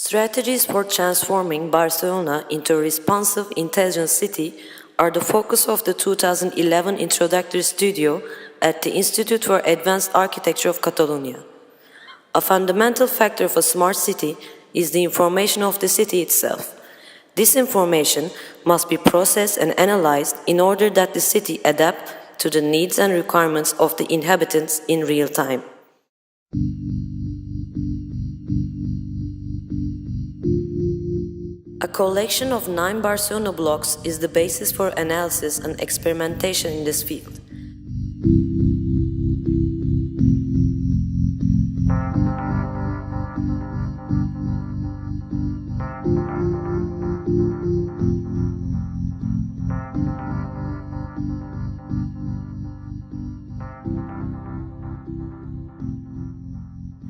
Strategies for transforming Barcelona into a responsive, intelligent city are the focus of the 2011 introductory studio at the Institute for Advanced Architecture of Catalonia. A fundamental factor of a smart city is the information of the city itself. This information must be processed and analyzed in order that the city adapt to the needs and requirements of the inhabitants in real time. A collection of 9 Barcelona blocks is the basis for analysis and experimentation in this field.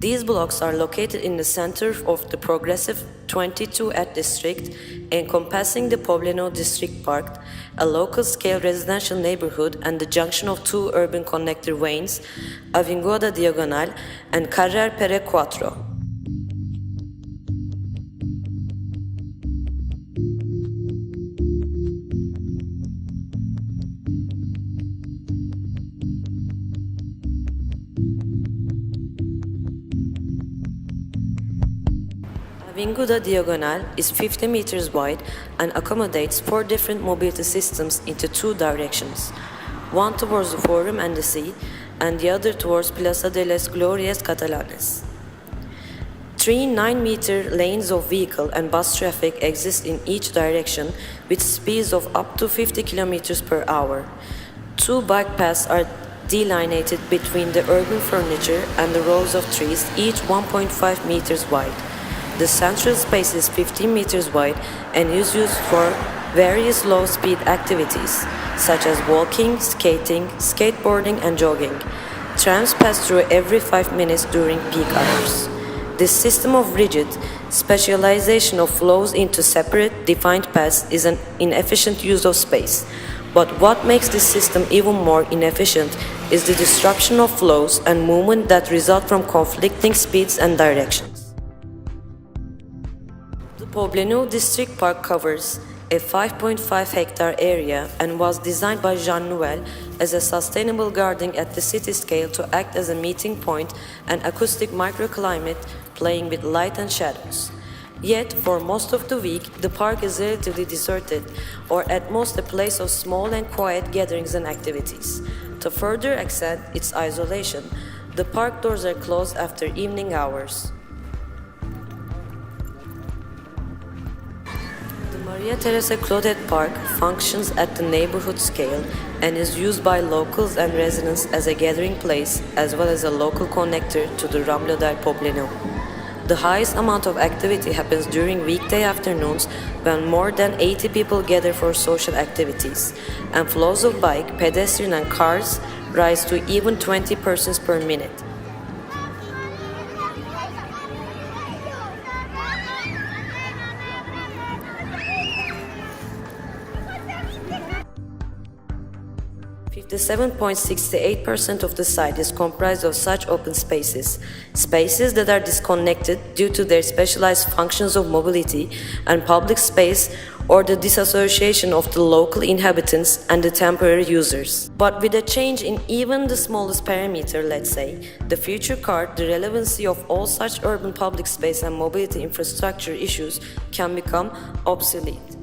These blocks are located in the center of the progressive 22 at district, encompassing the Poblenou District Park, a local-scale residential neighborhood and the junction of 2 urban connector veins, Avinguda Diagonal and Carrer Pere Cuatro. Avinguda Diagonal is 50 meters wide and accommodates 4 different mobility systems into 2 directions, one towards the Forum and the sea, and the other towards Plaza de les Glorias Catalanes. 3 9-meter lanes of vehicle and bus traffic exist in each direction with speeds of up to 50 kilometers per hour. 2 bike paths are delineated between the urban furniture and the rows of trees, each 1.5 meters wide. The central space is 15 meters wide and is used for various low-speed activities, such as walking, skating, skateboarding, and jogging. Trams pass through every 5 minutes during peak hours. This system of rigid specialization of flows into separate, defined paths is an inefficient use of space. But what makes this system even more inefficient is the disruption of flows and movement that result from conflicting speeds and directions. The Poblenou District Park covers a 5.5 hectare area and was designed by Jean Nouvel as a sustainable garden at the city scale to act as a meeting point and acoustic microclimate, playing with light and shadows. Yet, for most of the week, the park is relatively deserted, or at most a place of small and quiet gatherings and activities. To further accent its isolation, the park doors are closed after evening hours. Maria Teresa Clotet Park functions at the neighborhood scale and is used by locals and residents as a gathering place as well as a local connector to the Rambla del Poblenou. The highest amount of activity happens during weekday afternoons when more than 80 people gather for social activities, and flows of bike, pedestrian and cars rise to even 20 persons per minute. The 7.68% of the site is comprised of such open spaces, spaces that are disconnected due to their specialized functions of mobility and public space or the disassociation of the local inhabitants and the temporary users. But with a change in even the smallest parameter, let's say, the future car, the relevancy of all such urban public space and mobility infrastructure issues can become obsolete.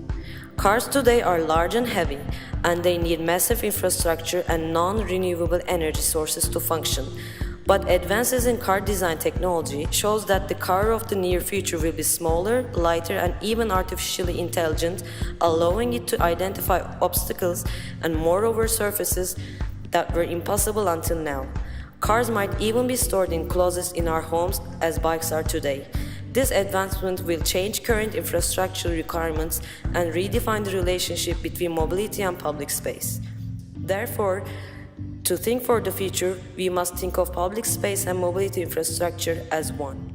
Cars today are large and heavy, and they need massive infrastructure and non-renewable energy sources to function. But advances in car design technology shows that the car of the near future will be smaller, lighter, and even artificially intelligent, allowing it to identify obstacles and moreover surfaces that were impossible until now. Cars might even be stored in closets in our homes as bikes are today. This advancement will change current infrastructure requirements and redefine the relationship between mobility and public space. Therefore, to think for the future, we must think of public space and mobility infrastructure as one.